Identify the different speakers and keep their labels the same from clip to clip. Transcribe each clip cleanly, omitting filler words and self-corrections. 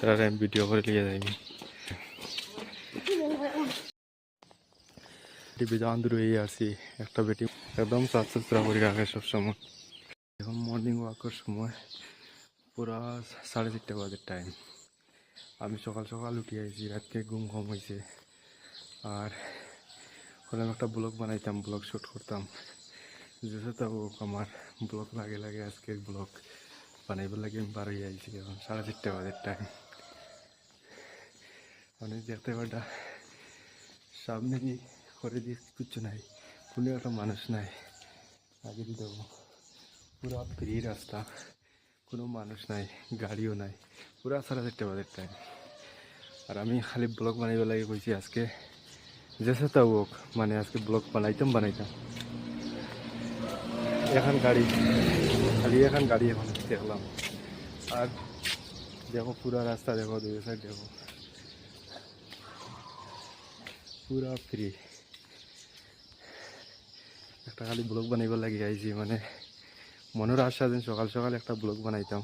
Speaker 1: তারা আমি ভিডিও করে লিয়ে যাইনি বেজান দূর হয়ে আসি একটা বেটি একদম সাফ সুতরা করে রাখে সবসময়। এখন মর্নিং ওয়াকের সময় পুরা 4:30 বাজে টাইম। আমি সকাল সকাল উঠে আইছি, রাতকে ঘুম কম হয়েছে। আর হলাম একটা ব্লগ বানাইতাম, ব্লগ শ্যুট করতাম। যেসে তো আমার ব্লগ লাগে লাগে আজকের ব্লগ বানাইবার লাগে আমি বার হয়ে আইছি। এখন 4:30 বাজে টাইম। মানে দেখতে পাটা সামনে করে দিয়ে কিচ্ছু নাই, কোনো একটা মানুষ নাই। আগে দিয়ে দেবো পুরো ফ্রি রাস্তা, কোনো মানুষ নাই, গাড়িও নাই, পুরো 4:30 বাজে টাইম। আর আমি খালি ব্লগ বানাইবার লাগে কইছি আজকে, যেসে তা হোক মানে আজকে ব্লগ বানাইতাম। এখন গাড়ি খালি, এখন গাড়ি এখন দেখলাম। আর দেখো পুরা রাস্তা, দেখো দুই সাইড দেখো পুরা ফ্রি। একটা খালি ব্লগ বানাইবার লাগে আইছি, মানে মনের আশা যেন সকাল সকাল একটা ব্লগ বানাইতাম,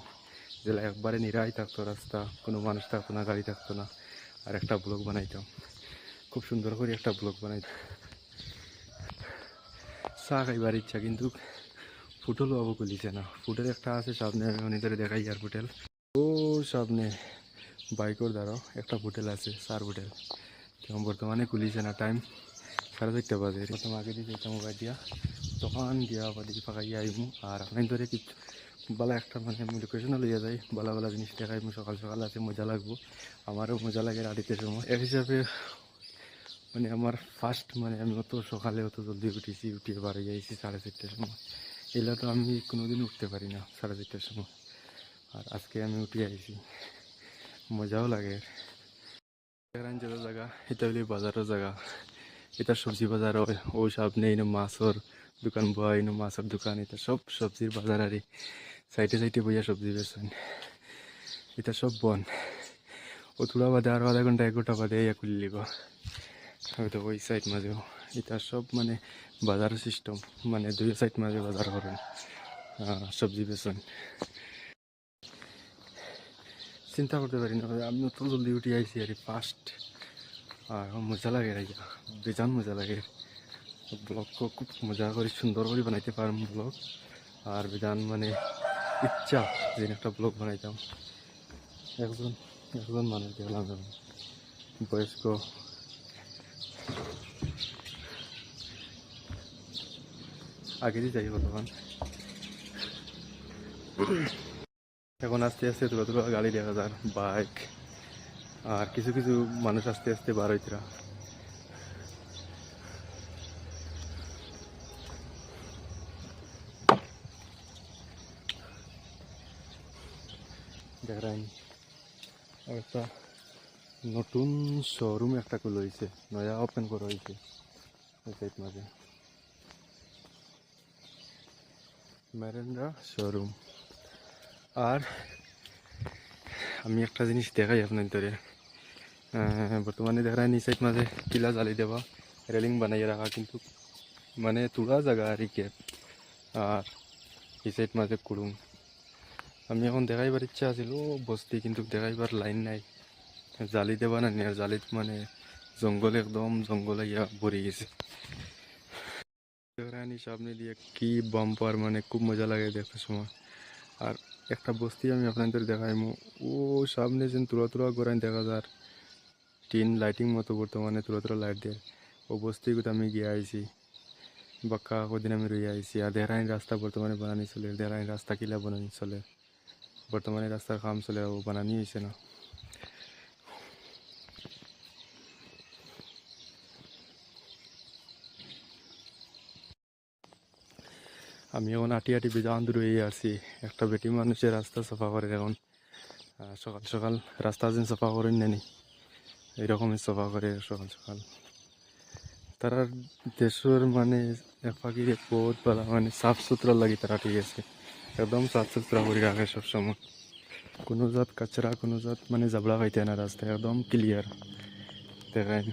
Speaker 1: যেটা একবারে নিরাই থাকতো রাস্তা, কোনো মানুষ থাকতো না, গাড়ি থাকতো না, আর একটা ব্লগ বানাইতাম, খুব সুন্দর করে একটা ব্লগ বানাইতাম। চা খাইবার ইচ্ছা, কিন্তু ফুটল বাবু খুলিছে না। ফুটেল একটা আছে সামনে, আমি ধরে দেখাই আর ফুটেল ও সামনে বাইকের দ্বারাও একটা হোটেল আছে, 4 হোটেল। বর্তমানে খুলিছে না, টাইম 4:30 বাজে। প্রথম আগে দিয়ে যেতাম মোবাইল দিয়া, তখন দিয়া আবার দিকে ফাঁকাই আইমু। আর আপনার ধরে কিছু বালা একটা মানে আমি লোকেশনও লইয়া যাই, বালা বালা জিনিস দেখাইমু। সকাল সকাল আছে, মজা লাগবো, আমারও মজা লাগে রাড়িতে সময়। এক হিসাবে মানে আমার ফার্স্ট, মানে আমি অত সকালে অত জলদি উঠেছি, উঠিয়ে বাড়ি যাইছি 4:30টার সময়। এগুলো তো আমি কোনোদিন উঠতে পারি না 4:30টার সময়, আর আজকে আমি উঠে আইছি, মজাও লাগে। যে জায়গা এটা হলে বাজারের জায়গা, এটা সবজি বাজার হয়। ও সামনে এনে মাছের দোকান বয়, এনে মাছের দোকান, এটা সব সবজির বাজার। আর সাইডে সাইডে বইয়া সবজি বেছেন, এটা সব বন। ও তোলা বাদে আরো আধা ঘন্টা 1 ঘন্টা বাদে ইয়া খুলে লিব হয়তো ওই সাইড মাঝেও। এটা সব মানে বাজার সিস্টেম, মানে 2 সাইড মাঝে বাজার করেন, সবজি বেছেন। চিন্তা করতে পারি না আমি অত জলদি উঠে আইছি আর ফার্স্ট। আর মজা লাগে, বেজান মজা লাগে। ব্লগ খুব মজা করে সুন্দর করে বানাইতে পারম ব্লগ। আর বেজান মানে ইচ্ছা যে একটা ব্লগ বানাইতাম। একজন একজন মানুষ দেখলাম বয়স্ক, আগে দিয়ে যাই বর্তমান। এখন আস্তে আস্তে তুলা তুলা গাড়ি দেখা যায়, বাইক, আর কিছু কিছু মানুষ আস্তে আস্তে বার হইতরা। দেখাই একটা নতুন শোরুম একটা খুলে হয়েছে, নয়া ওপেন করা হয়েছে এই সাইড মাঝে, মেরেন্দ্রা শোরুম। আর আমি একটা জিনিস দেখাই আপনার ধরে, বর্তমানে দেখায় এই সাইড মাঝে কিলা জ্বালি দেওয়া, রেলিং বানাইয়ে রাখা, কিন্তু মানে তোলা জায়গা আর কি। আর এই সাইড মাঝে কুড়ুম। আমি এখন দেখাইবার ইচ্ছা আছিল বস্তি, কিন্তু দেখাইবার লাইন নাই, জালি দেবা না। আর জালিত মানে জঙ্গল, একদম জঙ্গল ইয়া ভরে গেছে। সামনে দিয়ে কি বাম্পার, মানে খুব মজা লাগে দেখার সময়। আর একটা বস্তি আমি আপনাদের দেখাইমু, ও সামনে যেন তুলা তুলা গড়াই দেখা যায়, টিন লাইটিং মতো বর্তমানে তুলা তুলা লাইট দিয়ে। ও বস্তিগুলো আমি গিয়ে আইছি, বাক্কা কদিন আমি রয়ে আইছি। আর দেহরাইন রাস্তা বর্তমানে বানানি চলে, দেহরাইন রাস্তা কিলা বানানি চলে, বর্তমানে রাস্তার কাম চলে, ও বানানি হয়েছে না। আমি এখন আটি আটি বেজান দূর হয়ে আসি। একটা বেটি মানুষের রাস্তা সাফা করে এখন, সকাল সকাল রাস্তা যেন সাফা করেন নানি, এইরকমই সাফা করে সকাল সকাল। তারা দেশের মানে ফাঁকিরে বহুত ভালো, মানে সাফ সুতরা লাগে তারা, ঠিক আছে, একদম সাফ সুতরা করে রাখে সবসময়। কোনো জাত কাচরা, কোনো জাত মানে জাবলা খাইতে না, রাস্তা একদম ক্লিয়ার দেখায়।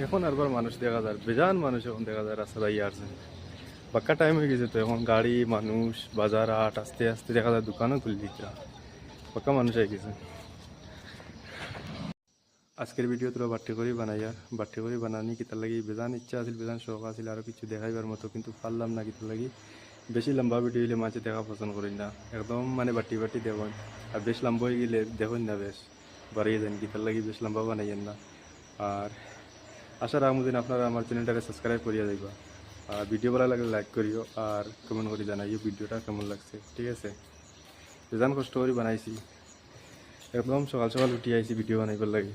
Speaker 1: এখন আরবার মানুষ দেখা যায়, বেজান মানুষ এখন দেখা যায় রাস্তা দিয়ে আসছে। পাক্কা টাইম হয়ে গেছে তো, এখন গাড়ি মানুষ বাজার হাট আস্তে আস্তে দেখা যায় দোকানও খুলে দিচ্ছে, পাক্কা মানুষ হয়ে গেছে। আজকের ভিডিও তোরা বাট্টি করেই বানাই, আর বাট্টি করে বানানি কিতার লাগি বেজান ইচ্ছা আছিল, বেজান শখ আছিল আরও কিছু দেখাইবার মতো, কিন্তু পারলাম না কিতার লাগি। বেশি লম্বা ভিডিও হইলে মাঝে দেখা পছন্দ করি না, একদম মানে বাটি বাটি দেখুন। আর বেশ লম্বা হয়ে গেলে দেখুন না বেশ বাড়িয়ে দেন, কিতার লাগি বেশ লম্বা বানাইয়েন না। আর আশা রাখবো দিন আপনারা আমার চ্যানেলটাকে সাবস্ক্রাইব করিয়া যাইবা, আর ভিডিও ভালো লাগলে লাইক করিও, আর কমেন্ট করে জানাইও ভিডিওটা কেমন লাগছে, ঠিক আছে। বেজান কষ্ট করে বানাইছি, একদম সকাল সকাল উঠি আইছি ভিডিও বানাইবার লাগি।